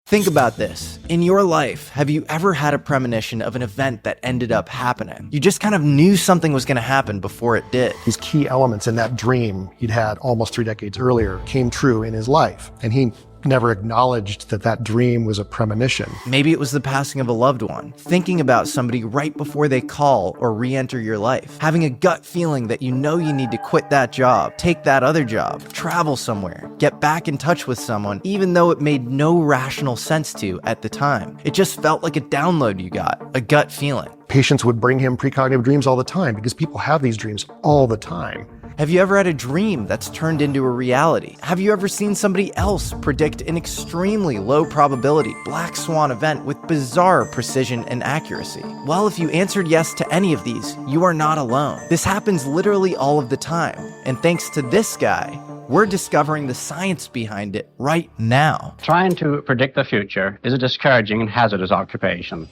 Think about this. In your life, have you ever had a premonition of an event that ended up happening? You just kind of knew something was going to happen before it did. These key elements in that dream he'd had almost 3 decades earlier came true in his life, and he never acknowledged that that dream was a premonition. Maybe it was the passing of a loved one, thinking about somebody right before they call or re-enter your life, having a gut feeling that you know you need to quit that job, take that other job, travel somewhere, get back in touch with someone, even though it made no rational sense to at the time. It just felt like a download you got, a gut feeling. Patients would bring him precognitive dreams all the time because people have these dreams all the time. Have you ever had a dream that's turned into a reality? Have you ever seen somebody else predict an extremely low probability black swan event with bizarre precision and accuracy? Well, if you answered yes to any of these, you are not alone. This happens literally all of the time. And thanks to this guy, we're discovering the science behind it right now. Trying to predict the future is a discouraging and hazardous occupation.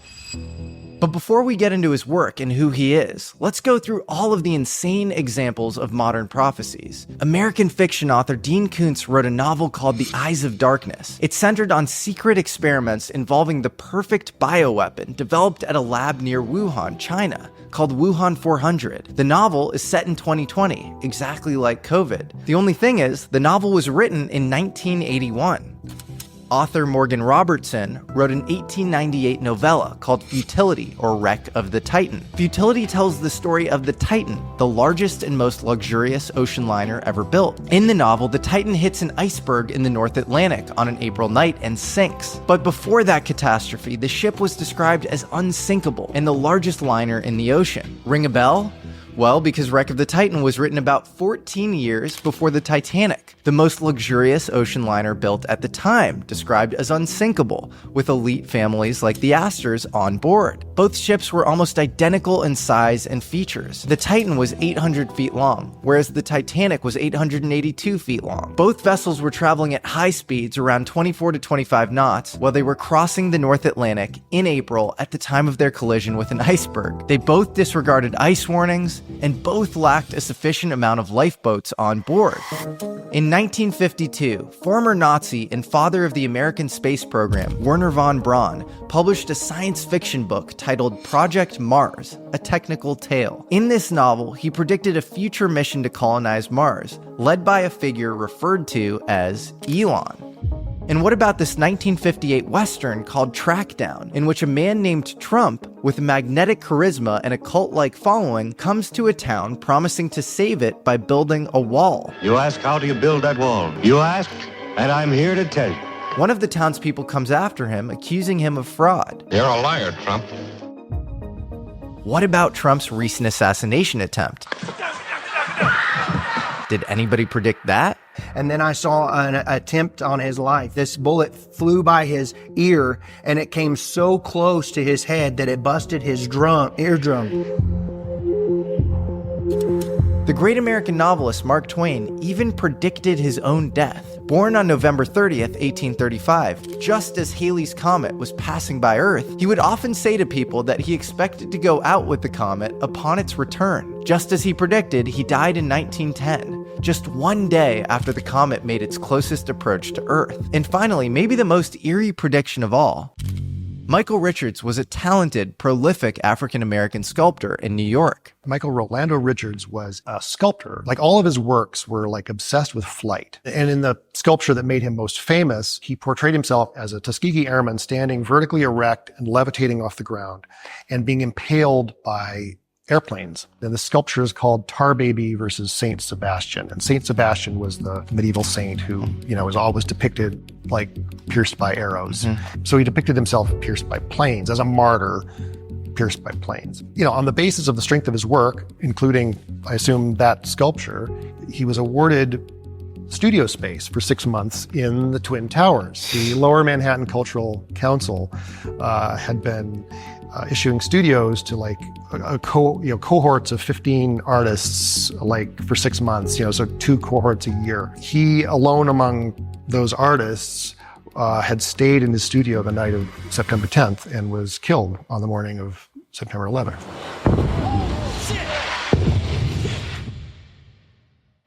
But before we get into his work and who he is, let's go through all of the insane examples of modern prophecies. American fiction author Dean Koontz wrote a novel called The Eyes of Darkness. It centered on secret experiments involving the perfect bioweapon developed at a lab near Wuhan, China, called Wuhan 400. The novel is set in 2020, exactly like COVID. The only thing is, the novel was written in 1981. Author Morgan Robertson wrote an 1898 novella called Futility, or Wreck of the Titan. Futility tells the story of the Titan, the largest and most luxurious ocean liner ever built. In the novel, the Titan hits an iceberg in the North Atlantic on an April night and sinks. But before that catastrophe, the ship was described as unsinkable and the largest liner in the ocean. Ring a bell? Well, because Wreck of the Titan was written about 14 years before the Titanic, the most luxurious ocean liner built at the time, described as unsinkable, with elite families like the Astors on board. Both ships were almost identical in size and features. The Titan was 800 feet long, whereas the Titanic was 882 feet long. Both vessels were traveling at high speeds, around 24 to 25 knots, while they were crossing the North Atlantic in April at the time of their collision with an iceberg. They both disregarded ice warnings, and both lacked a sufficient amount of lifeboats on board. In 1952, former Nazi and father of the American space program, Wernher von Braun, published a science fiction book titled Project Mars, a technical tale. In this novel, he predicted a future mission to colonize Mars, led by a figure referred to as Elon. And what about this 1958 Western called Trackdown, in which a man named Trump, with magnetic charisma and a cult-like following, comes to a town promising to save it by building a wall? You ask, how do you build that wall? You ask, and I'm here to tell you. One of the townspeople comes after him, accusing him of fraud. You're a liar, Trump. What about Trump's recent assassination attempt? Did anybody predict that? And then I saw an attempt on his life. This bullet flew by his ear, and it came so close to his head that it busted his eardrum. The great American novelist Mark Twain even predicted his own death. Born on November 30th, 1835, just as Halley's Comet was passing by Earth, he would often say to people that he expected to go out with the comet upon its return. Just as he predicted, he died in 1910, just one day after the comet made its closest approach to Earth. And finally, maybe the most eerie prediction of all, Michael Richards was a talented, prolific African-American sculptor in New York. Michael Rolando Richards was a sculptor. Like, all of his works were like obsessed with flight. And in the sculpture that made him most famous, he portrayed himself as a Tuskegee Airman standing vertically erect and levitating off the ground and being impaled by airplanes. And the sculpture is called Tar Baby versus Saint Sebastian. And Saint Sebastian was the medieval saint who, was always depicted like pierced by arrows. Mm-hmm. So he depicted himself pierced by planes, as a martyr pierced by planes. On the basis of the strength of his work, including, I assume, that sculpture, he was awarded studio space for 6 months in the Twin Towers. The Lower Manhattan Cultural Council had been issuing studios to cohorts of 15 artists for 6 months, so 2 cohorts a year. He alone among those artists had stayed in his studio the night of September 10th and was killed on the morning of September 11th.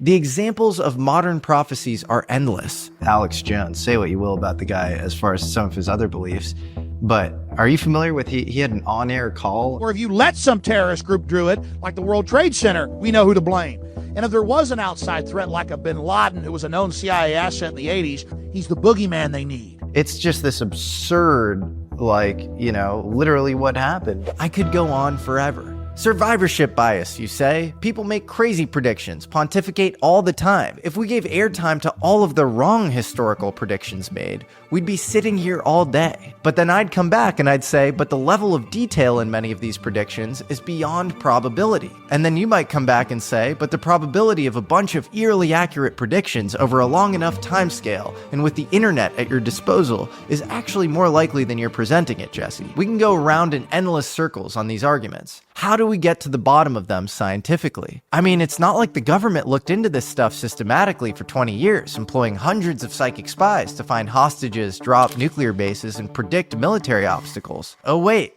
The examples of modern prophecies are endless. Alex Jones, say what you will about the guy as far as some of his other beliefs, but are you familiar with he had an on-air call? Or if you let some terrorist group do it, like the World Trade Center, we know who to blame. And if there was an outside threat like a bin Laden, who was a known CIA asset in the 80s, he's the boogeyman they need. It's just this absurd, literally what happened. I could go on forever. Survivorship bias, you say? People make crazy predictions, pontificate all the time. If we gave airtime to all of the wrong historical predictions made, we'd be sitting here all day. But then I'd come back and I'd say, but the level of detail in many of these predictions is beyond probability. And then you might come back and say, but the probability of a bunch of eerily accurate predictions over a long enough timescale and with the internet at your disposal is actually more likely than you're presenting it, Jesse. We can go around in endless circles on these arguments. How do we get to the bottom of them scientifically? I mean, it's not like the government looked into this stuff systematically for 20 years, employing hundreds of psychic spies to find hostages, drop nuclear bases, and predict military obstacles. Oh wait,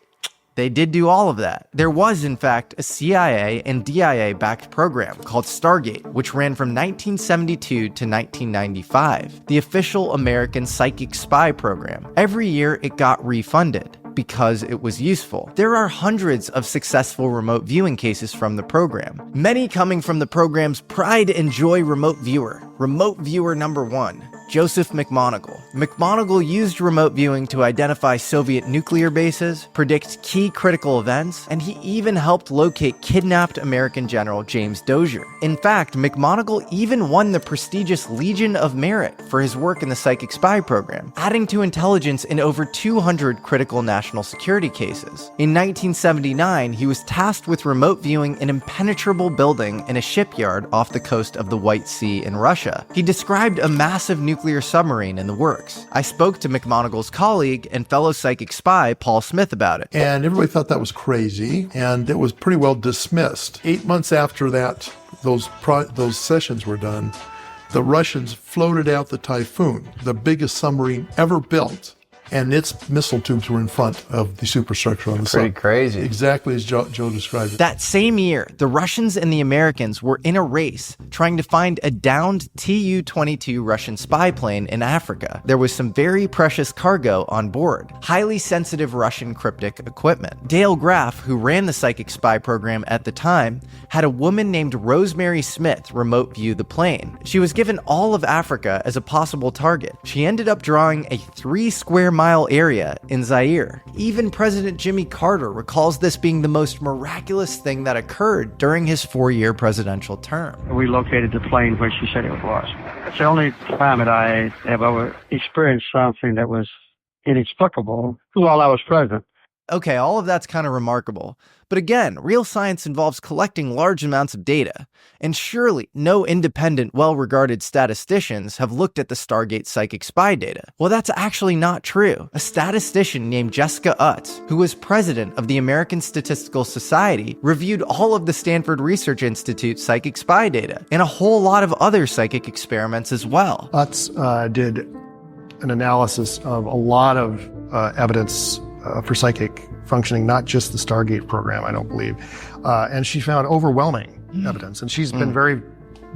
they did do all of that. There was, in fact, a CIA and DIA-backed program called Stargate, which ran from 1972 to 1995, the official American psychic spy program. Every year, it got refunded because it was useful. There are hundreds of successful remote viewing cases from the program, many coming from the program's Pride and Joy remote viewer. Remote viewer number 1, Joseph McMoneagle. McMoneagle used remote viewing to identify Soviet nuclear bases, predict key critical events, and he even helped locate kidnapped American General James Dozier. In fact, McMoneagle even won the prestigious Legion of Merit for his work in the psychic spy program, adding to intelligence in over 200 critical national security cases. In 1979, he was tasked with remote viewing an impenetrable building in a shipyard off the coast of the White Sea in Russia. He described a massive nuclear submarine in the works. I spoke to McMoneagle's colleague and fellow psychic spy Paul Smith about it. And everybody thought that was crazy, and it was pretty well dismissed. 8 months after that, those sessions were done, the Russians floated out the Typhoon, the biggest submarine ever built, and its missile tubes were in front of the superstructure on the side. Pretty crazy. Exactly as Joe described it. That same year, the Russians and the Americans were in a race trying to find a downed Tu-22 Russian spy plane in Africa. There was some very precious cargo on board, highly sensitive Russian cryptic equipment. Dale Graff, who ran the psychic spy program at the time, had a woman named Rosemary Smith remote view the plane. She was given all of Africa as a possible target. She ended up drawing a 3-square-mile area in Zaire. Even President Jimmy Carter recalls this being the most miraculous thing that occurred during his 4-year presidential term. We located the plane where she said it was. It's the only time that I have ever experienced something that was inexplicable while I was president. Okay, all of that's kind of remarkable. But again, real science involves collecting large amounts of data. And surely no independent, well-regarded statisticians have looked at the Stargate psychic spy data. Well, that's actually not true. A statistician named Jessica Utz, who was president of the American Statistical Society, reviewed all of the Stanford Research Institute psychic spy data and a whole lot of other psychic experiments as well. Utz did an analysis of a lot of evidence for psychic functioning, not just the Stargate program, I don't believe. And she found overwhelming evidence. And she's been very,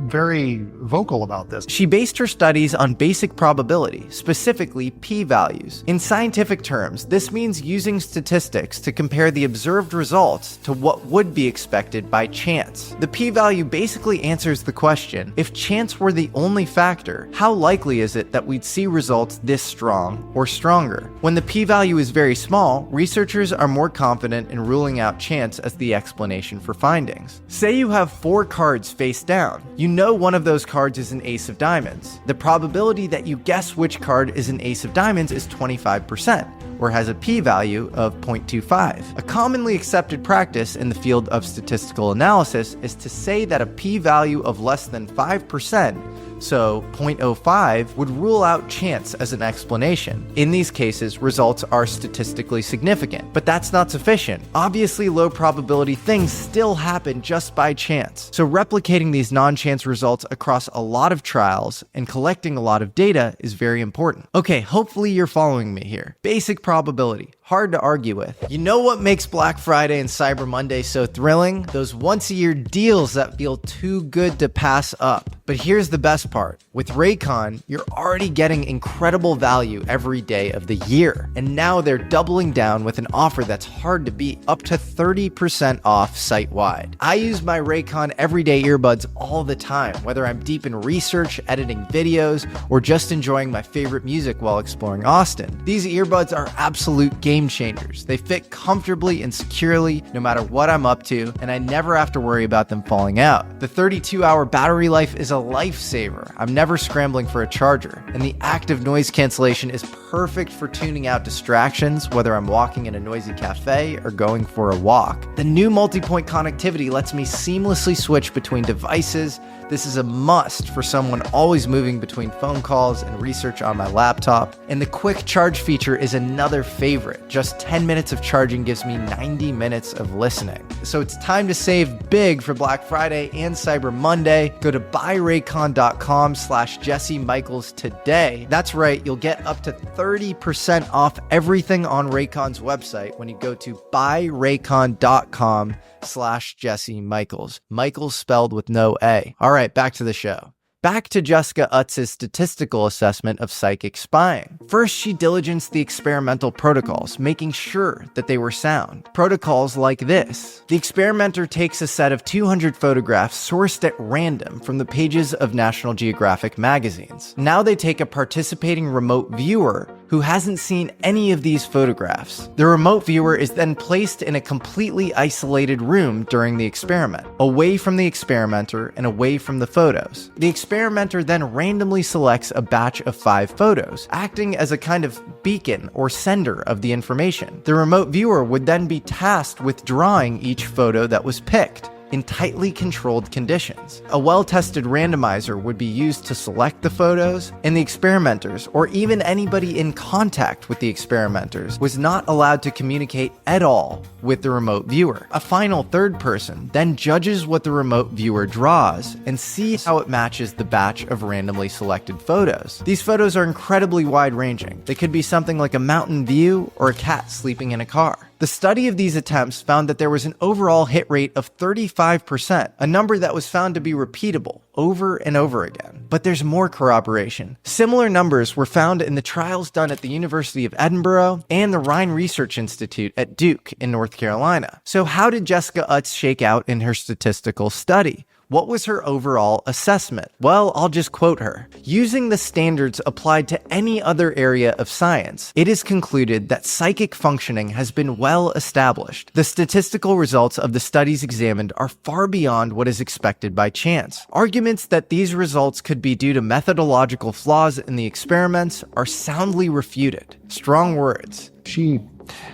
very vocal about this. She based her studies on basic probability, specifically p-values. In scientific terms, this means using statistics to compare the observed results to what would be expected by chance. The p-value basically answers the question, if chance were the only factor, how likely is it that we'd see results this strong or stronger? When the p-value is very small, researchers are more confident in ruling out chance as the explanation for findings. Say you have 4 cards face down. You know one of those cards is an ace of diamonds. The probability that you guess which card is an ace of diamonds is 25%, or has a p-value of 0.25. A commonly accepted practice in the field of statistical analysis is to say that a p-value of less than 5%, so 0.05, would rule out chance as an explanation. In these cases, results are statistically significant, but that's not sufficient. Obviously, low probability things still happen just by chance. So replicating these non-chance results across a lot of trials and collecting a lot of data is very important. Okay, hopefully you're following me here. Basic probability, Hard to argue with. You know what makes Black Friday and Cyber Monday so thrilling? Those once-a-year deals that feel too good to pass up. But here's the best part. With Raycon, you're already getting incredible value every day of the year. And now they're doubling down with an offer that's hard to beat, up to 30% off site-wide. I use my Raycon everyday earbuds all the time, whether I'm deep in research, editing videos, or just enjoying my favorite music while exploring Austin. These earbuds are absolute game changers. They fit comfortably and securely no matter what I'm up to, and I never have to worry about them falling out. The 32-hour battery life is a lifesaver. I'm never scrambling for a charger, and the active noise cancellation is perfect for tuning out distractions, whether I'm walking in a noisy cafe or going for a walk. The new multi-point connectivity lets me seamlessly switch between devices. This is a must for someone always moving between phone calls and research on my laptop. And the quick charge feature is another favorite. Just 10 minutes of charging gives me 90 minutes of listening. So it's time to save big for Black Friday and Cyber Monday. Go to buyraycon.com/Jesse Michels today. That's right, you'll get up to 30% off everything on Raycon's website when you go to buyraycon.com/Jesse Michels. Michels spelled with no A. All right, back to the show. Back to Jessica Utz's statistical assessment of psychic spying. First, she diligenced the experimental protocols, making sure that they were sound. Protocols like this. The experimenter takes a set of 200 photographs sourced at random from the pages of National Geographic magazines. Now they take a participating remote viewer who hasn't seen any of these photographs. The remote viewer is then placed in a completely isolated room during the experiment, away from the experimenter and away from the photos. The experimenter then randomly selects a batch of 5 photos, acting as a kind of beacon or sender of the information. The remote viewer would then be tasked with drawing each photo that was picked in tightly controlled conditions. A well-tested randomizer would be used to select the photos, and the experimenters, or even anybody in contact with the experimenters, was not allowed to communicate at all with the remote viewer. A final third person then judges what the remote viewer draws and sees how it matches the batch of randomly selected photos. These photos are incredibly wide-ranging. They could be something like a mountain view or a cat sleeping in a car. The study of these attempts found that there was an overall hit rate of 35%, a number that was found to be repeatable over and over again. But there's more corroboration. Similar numbers were found in the trials done at the University of Edinburgh and the Rhine Research Institute at Duke in North Carolina. So how did Jessica Utz shake out in her statistical study? What was her overall assessment? Well, I'll just quote her. Using the standards applied to any other area of science, it is concluded that psychic functioning has been well established. The statistical results of the studies examined are far beyond what is expected by chance. Arguments that these results could be due to methodological flaws in the experiments are soundly refuted. Strong words. She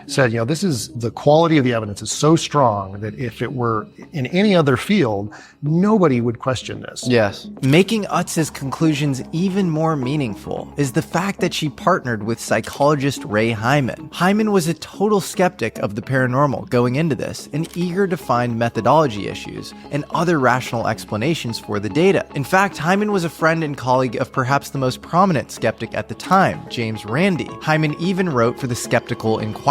said, this is the quality of the evidence is so strong that if it were in any other field, nobody would question this. Yes. Making Utz's conclusions even more meaningful is the fact that she partnered with psychologist Ray Hyman. Hyman was a total skeptic of the paranormal going into this and eager to find methodology issues and other rational explanations for the data. In fact, Hyman was a friend and colleague of perhaps the most prominent skeptic at the time, James Randi. Hyman even wrote for the Skeptical Inquirer.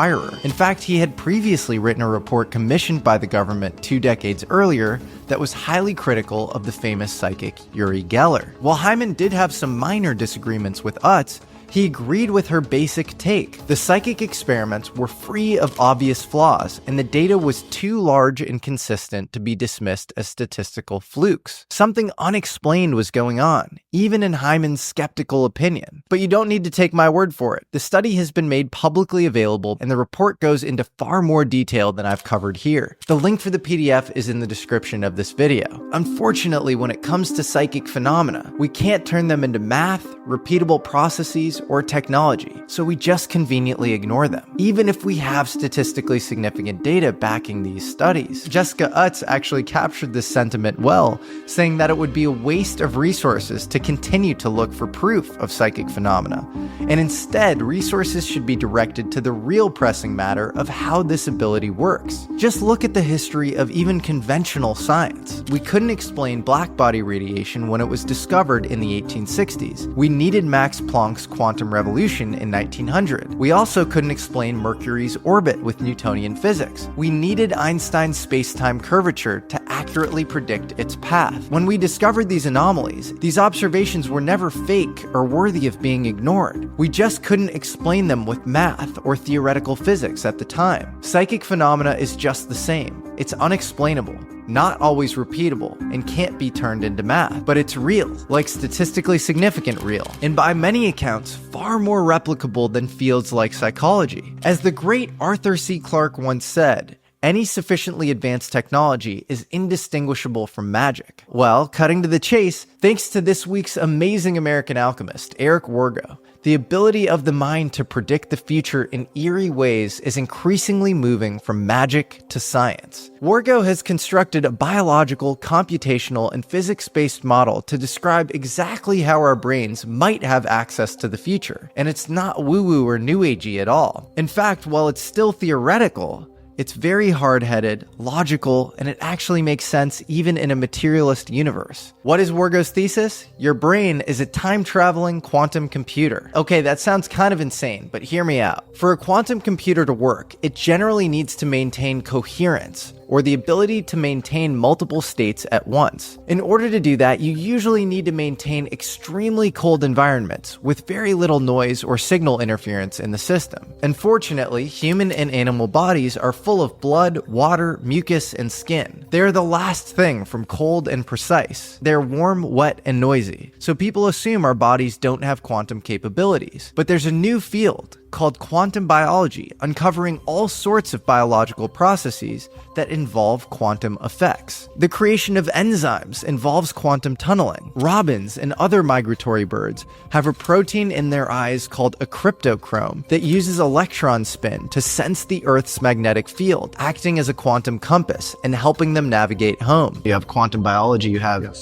In fact, he had previously written a report commissioned by the government 2 decades earlier that was highly critical of the famous psychic Uri Geller. While Hyman did have some minor disagreements with Utz, he agreed with her basic take. The psychic experiments were free of obvious flaws, and the data was too large and consistent to be dismissed as statistical flukes. Something unexplained was going on, even in Hyman's skeptical opinion. But you don't need to take my word for it. The study has been made publicly available, and the report goes into far more detail than I've covered here. The link for the PDF is in the description of this video. Unfortunately, when it comes to psychic phenomena, we can't turn them into math, repeatable processes, or technology, so we just conveniently ignore them, even if we have statistically significant data backing these studies. Jessica Utz actually captured this sentiment well, saying that it would be a waste of resources to continue to look for proof of psychic phenomena, and instead, resources should be directed to the real pressing matter of how this ability works. Just look at the history of even conventional science. We couldn't explain blackbody radiation when it was discovered in the 1860s. We needed Max Planck's quantum quantum revolution in 1900. We also couldn't explain Mercury's orbit with Newtonian physics. We needed Einstein's space-time curvature to accurately predict its path. When we discovered these anomalies, these observations were never fake or worthy of being ignored. We just couldn't explain them with math or theoretical physics at the time. Psychic phenomena is just the same. It's unexplainable, not always repeatable, and can't be turned into math. But it's real, like statistically significant real, and by many accounts, far more replicable than fields like psychology. As the great Arthur C. Clarke once said, any sufficiently advanced technology is indistinguishable from magic. Well, cutting to the chase, thanks to this week's amazing American alchemist, Eric Wargo, the ability of the mind to predict the future in eerie ways is increasingly moving from magic to science. Wargo has constructed a biological, computational, and physics-based model to describe exactly how our brains might have access to the future. And it's not woo-woo or new agey at all. In fact, while it's still theoretical, it's very hard-headed, logical, and it actually makes sense even in a materialist universe. What is Wargo's thesis? Your brain is a time-traveling quantum computer. Okay, that sounds kind of insane, but hear me out. For a quantum computer to work, it generally needs to maintain coherence, or the ability to maintain multiple states at once. In order to do that, you usually need to maintain extremely cold environments with very little noise or signal interference in the system. Unfortunately, human and animal bodies are full of blood, water, mucus, and skin. They are the last thing from cold and precise. They're warm, wet, and noisy. So people assume our bodies don't have quantum capabilities. But there's a new field called quantum biology, uncovering all sorts of biological processes that involve quantum effects. The creation of enzymes involves quantum tunneling. Robins and other migratory birds have a protein in their eyes called a cryptochrome that uses electron spin to sense the Earth's magnetic field, acting as a quantum compass and helping them navigate home. You have quantum biology, you have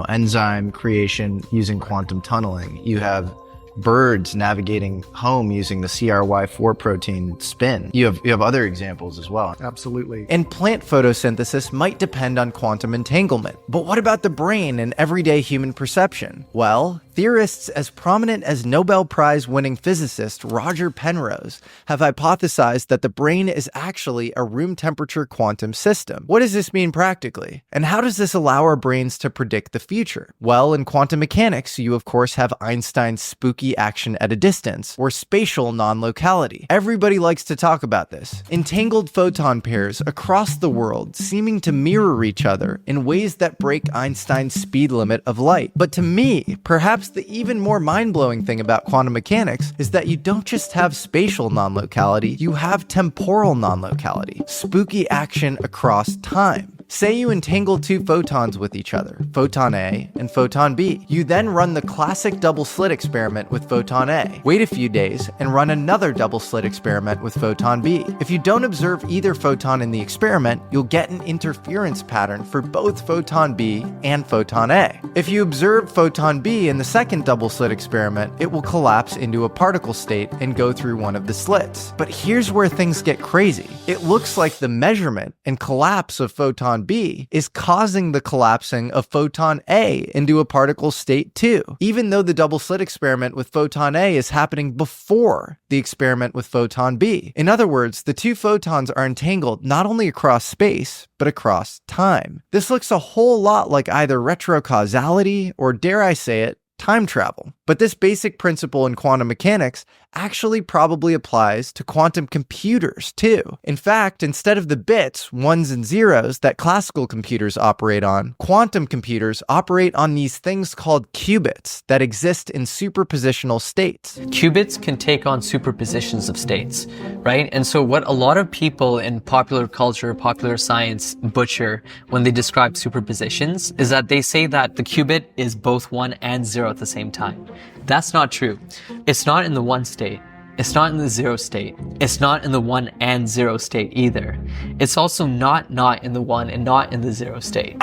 enzyme creation using quantum tunneling. You have birds navigating home using the CRY4 protein spin. You have other examples as well. Absolutely. And plant photosynthesis might depend on quantum entanglement. But what about the brain and everyday human perception? Well, theorists as prominent as Nobel Prize winning physicist Roger Penrose have hypothesized that the brain is actually a room temperature quantum system. What does this mean practically? And how does this allow our brains to predict the future? Well, in quantum mechanics, you of course have Einstein's spooky action at a distance, or spatial non-locality. Everybody likes to talk about this. Entangled photon pairs across the world seeming to mirror each other in ways that break Einstein's speed limit of light. But to me, perhaps the even more mind-blowing thing about quantum mechanics is that you don't just have spatial non-locality, you have temporal non-locality. Spooky action across time. Say you entangle two photons with each other, photon A and photon B. You then run the classic double slit experiment with photon A. Wait a few days and run another double slit experiment with photon B. If you don't observe either photon in the experiment, you'll get an interference pattern for both photon B and photon A. If you observe photon B in the second double slit experiment, it will collapse into a particle state and go through one of the slits. But here's where things get crazy. It looks like the measurement and collapse of photon B is causing the collapsing of photon A into a particle state too, even though the double slit experiment with photon A is happening before the experiment with photon B. In other words, the two photons are entangled not only across space, but across time. This looks a whole lot like either retrocausality or, dare I say it, time travel. But this basic principle in quantum mechanics actually probably applies to quantum computers too. In fact, instead of the bits, ones and zeros, that classical computers operate on, quantum computers operate on these things called qubits that exist in superpositional states. Qubits can take on superpositions of states, right? And so what a lot of people in popular culture, popular science butcher when they describe superpositions is that they say that the qubit is both 1 and 0 at the same time. That's not true. It's not in the 1 state. It's not in the 0 state. It's not in the 1 and 0 state either. It's also not in the 1 and not in the 0 state.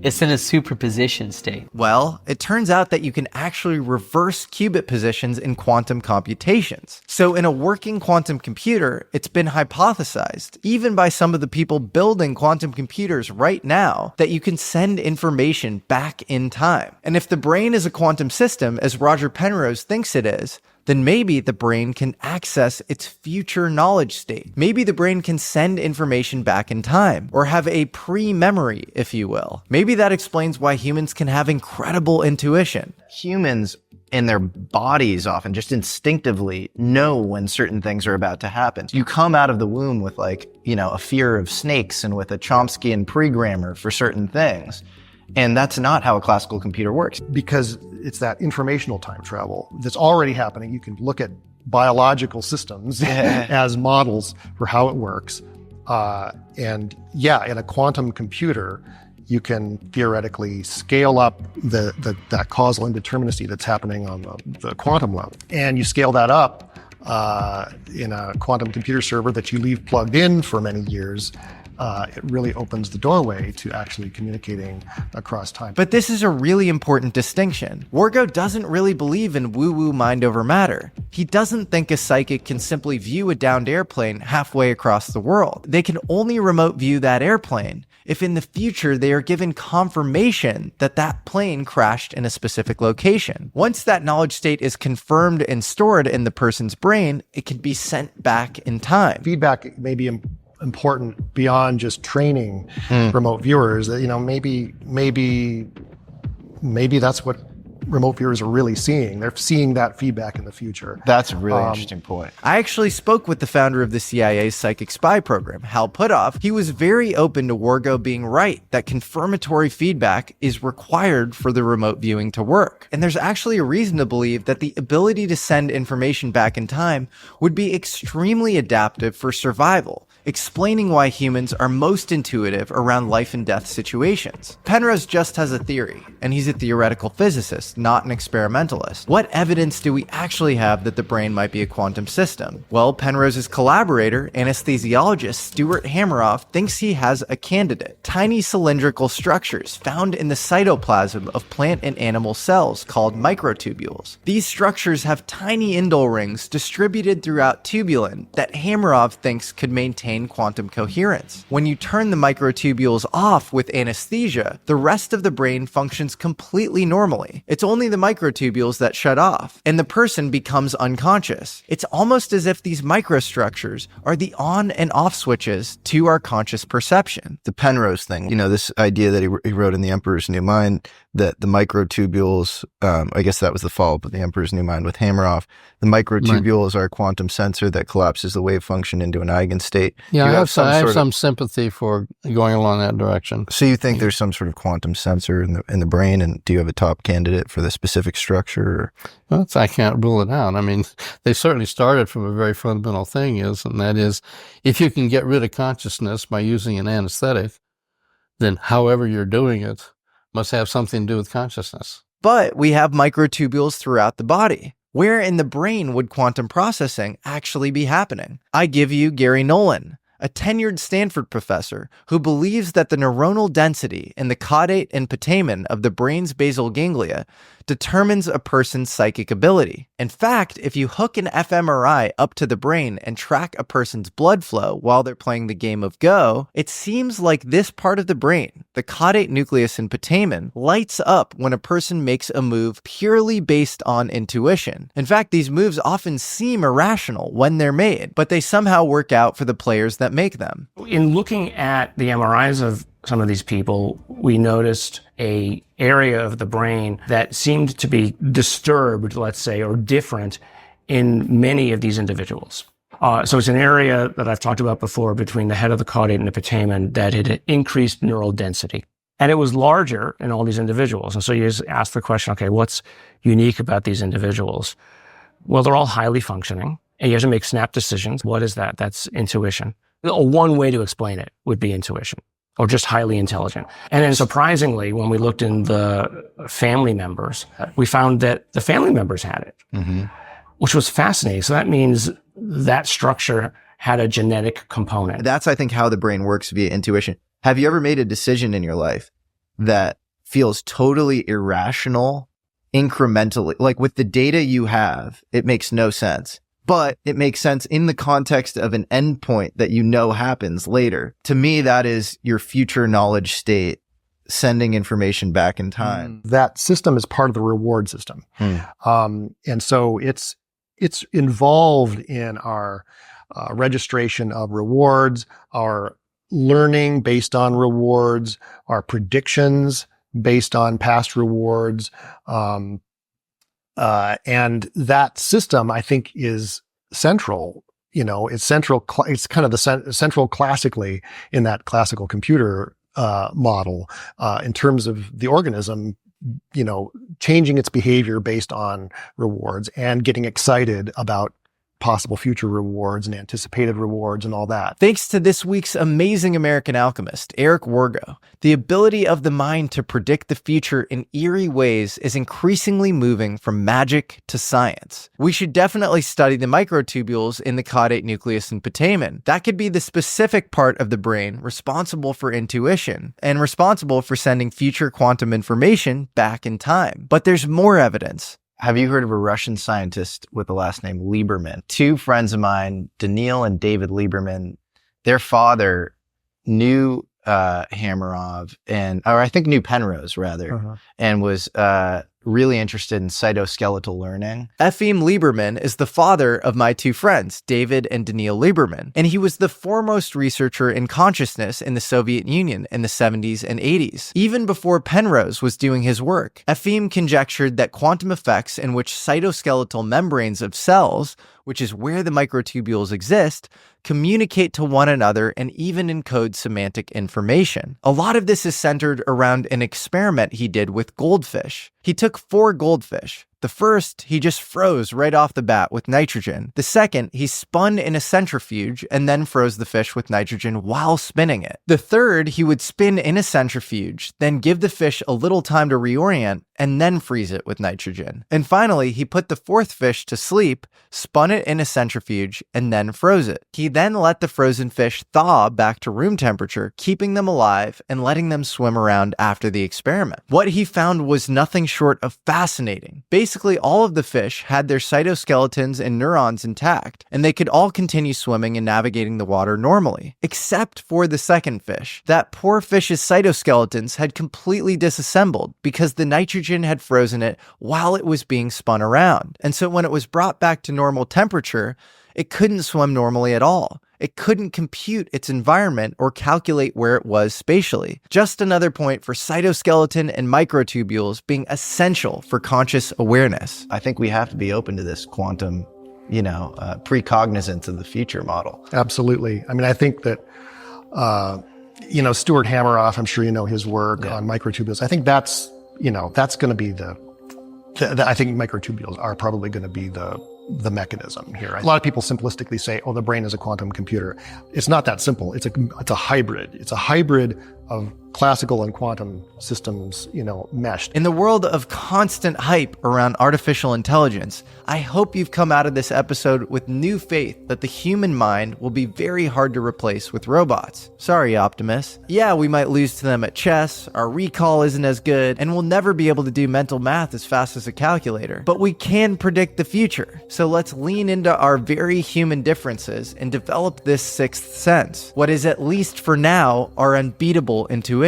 It's in a superposition state. Well, it turns out that you can actually reverse qubit positions in quantum computations. So in a working quantum computer, it's been hypothesized, even by some of the people building quantum computers right now, that you can send information back in time. And if the brain is a quantum system, as Roger Penrose thinks it is, then maybe the brain can access its future knowledge state. Maybe the brain can send information back in time, or have a pre-memory, if you will. Maybe that explains why humans can have incredible intuition. Humans in their bodies often just instinctively know when certain things are about to happen. You come out of the womb with a fear of snakes and with a Chomskyan pre-grammar for certain things. And that's not how a classical computer works. Because it's that informational time travel that's already happening. You can look at biological systems as models for how it works. In a quantum computer, you can theoretically scale up that causal indeterminacy that's happening on the quantum level. And you scale that up in a quantum computer server that you leave plugged in for many years. It really opens the doorway to actually communicating across time. But this is a really important distinction. Wargo doesn't really believe in woo-woo mind over matter. He doesn't think a psychic can simply view a downed airplane halfway across the world. They can only remote view that airplane if in the future they are given confirmation that that plane crashed in a specific location. Once that knowledge state is confirmed and stored in the person's brain, it can be sent back in time. Feedback may be important beyond just training remote viewers. That maybe that's what remote viewers are really seeing. They're seeing that feedback in the future. That's a really interesting point. I actually spoke with the founder of the CIA's psychic spy program, Hal Puthoff. He was very open to Wargo being right that confirmatory feedback is required for the remote viewing to work. And there's actually a reason to believe that the ability to send information back in time would be extremely adaptive for survival, explaining why humans are most intuitive around life and death situations. Penrose just has a theory, and he's a theoretical physicist, not an experimentalist. What evidence do we actually have that the brain might be a quantum system? Well, Penrose's collaborator, anesthesiologist Stuart Hameroff, thinks he has a candidate: tiny cylindrical structures found in the cytoplasm of plant and animal cells called microtubules. These structures have tiny indole rings distributed throughout tubulin that Hameroff thinks could maintain quantum coherence. When you turn the microtubules off with anesthesia, the rest of the brain functions completely normally. It's only the microtubules that shut off, and the person becomes unconscious. It's almost as if these microstructures are the on and off switches to our conscious perception. The Penrose thing, this idea that he wrote in The Emperor's New Mind, that the microtubules, I guess that was the follow-up of The Emperor's New Mind with Hameroff, the microtubules are a quantum sensor that collapses the wave function into an eigenstate. Yeah, I have some sympathy for going along that direction. So you think there's some sort of quantum sensor in the brain, and do you have a top candidate for the specific structure? Well, I can't rule it out. I mean, they certainly started from a very fundamental thing, and that is, if you can get rid of consciousness by using an anesthetic, then however you're doing it must have something to do with consciousness. But we have microtubules throughout the body. Where in the brain would quantum processing actually be happening? I give you Gary Nolan, a tenured Stanford professor who believes that the neuronal density in the caudate and putamen of the brain's basal ganglia determines a person's psychic ability. In fact, if you hook an fMRI up to the brain and track a person's blood flow while they're playing the game of Go, it seems like this part of the brain, the caudate nucleus and putamen, lights up when a person makes a move purely based on intuition. In fact, these moves often seem irrational when they're made, but they somehow work out for the players that make them. In looking at the MRIs of some of these people, we noticed a area of the brain that seemed to be disturbed, let's say, or different in many of these individuals. So it's an area that I've talked about before between the head of the caudate and the putamen that had increased neural density. And it was larger in all these individuals. And so you just ask the question, okay, what's unique about these individuals? Well, they're all highly functioning, and you have to make snap decisions. What is that? That's intuition. One way to explain it would be intuition, or just highly intelligent. And then surprisingly, when we looked in the family members, we found that the family members had it, which was fascinating. So that means that structure had a genetic component. That's, I think, how the brain works via intuition. Have you ever made a decision in your life that feels totally irrational incrementally. Like with the data you have, it makes no sense. But it makes sense in the context of an endpoint that you know happens later. To me, that is your future knowledge state sending information back in time. That system is part of the reward system. And so it's involved in our registration of rewards, our learning based on rewards, our predictions based on past rewards. And that system, I think, is central. It's central. It's kind of the central classically in that classical computer model in terms of the organism, changing its behavior based on rewards and getting excited about possible future rewards and anticipated rewards and all that. Thanks to this week's amazing American alchemist, Eric Wargo, the ability of the mind to predict the future in eerie ways is increasingly moving from magic to science. We should definitely study the microtubules in the caudate nucleus and putamen. That could be the specific part of the brain responsible for intuition and responsible for sending future quantum information back in time. But there's more evidence. Have you heard of a Russian scientist with the last name Lieberman? Two friends of mine, Daniil and David Lieberman, their father knew Hamarov or I think knew Penrose rather, and was really interested in cytoskeletal learning. Efim Lieberman is the father of my two friends, David and Daniil Lieberman, and he was the foremost researcher in consciousness in the Soviet Union in the 70s and 80s. Even before Penrose was doing his work, Efim conjectured that quantum effects in which cytoskeletal membranes of cells, which is where the microtubules exist, communicate to one another and even encode semantic information. A lot of this is centered around an experiment he did with goldfish. He took 4 goldfish. The first, he just froze right off the bat with nitrogen. The second, he spun in a centrifuge and then froze the fish with nitrogen while spinning it. The third, he would spin in a centrifuge, then give the fish a little time to reorient, and then freeze it with nitrogen. And finally, he put the 4th fish to sleep, spun it in a centrifuge, and then froze it. He then let the frozen fish thaw back to room temperature, keeping them alive and letting them swim around after the experiment. What he found was nothing short of fascinating. Basically, all of the fish had their cytoskeletons and neurons intact, and they could all continue swimming and navigating the water normally, except for the second fish. That poor fish's cytoskeletons had completely disassembled because the nitrogen had frozen it while it was being spun around. And so when it was brought back to normal temperature, it couldn't swim normally at all. It couldn't compute its environment or calculate where it was spatially. Just another point for cytoskeleton and microtubules being essential for conscious awareness. I think we have to be open to this quantum, precognizance of the future model. Absolutely. I mean, I think that, Stuart Hameroff, I'm sure you know his work on microtubules. I think that's going to be I think microtubules are probably going to be the mechanism here. A lot of people simplistically say, the brain is a quantum computer. It's not that simple. It's a hybrid. It's a hybrid of classical and quantum systems, meshed. In the world of constant hype around artificial intelligence, I hope you've come out of this episode with new faith that the human mind will be very hard to replace with robots. Sorry, Optimus. Yeah, we might lose to them at chess, our recall isn't as good, and we'll never be able to do mental math as fast as a calculator. But we can predict the future. So let's lean into our very human differences and develop this sixth sense, what is at least for now our unbeatable intuition.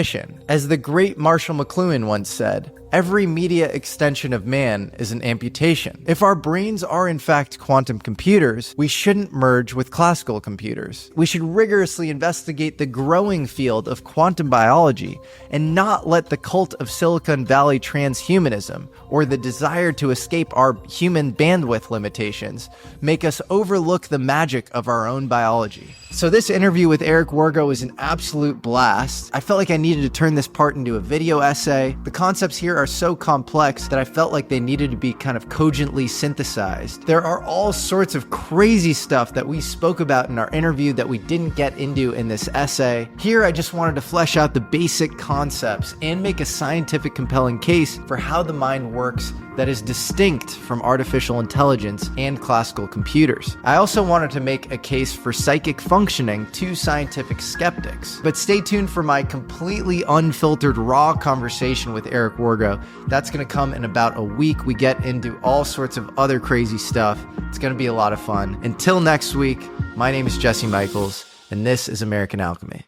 As the great Marshall McLuhan once said, every media extension of man is an amputation. If our brains are in fact quantum computers, we shouldn't merge with classical computers. We should rigorously investigate the growing field of quantum biology and not let the cult of Silicon Valley transhumanism or the desire to escape our human bandwidth limitations make us overlook the magic of our own biology. So this interview with Eric Wargo was an absolute blast. I felt like I needed to turn this part into a video essay. The concepts here are so complex that I felt like they needed to be kind of cogently synthesized. There are all sorts of crazy stuff that we spoke about in our interview that we didn't get into in this essay. Here, I just wanted to flesh out the basic concepts and make a scientific compelling case for how the mind works that is distinct from artificial intelligence and classical computers. I also wanted to make a case for psychic functioning to scientific skeptics. But stay tuned for my completely unfiltered, raw conversation with Eric Wargo. That's going to come in about a week. We get into all sorts of other crazy stuff. It's going to be a lot of fun. Until next week, my name is Jesse Michels, and this is American Alchemy.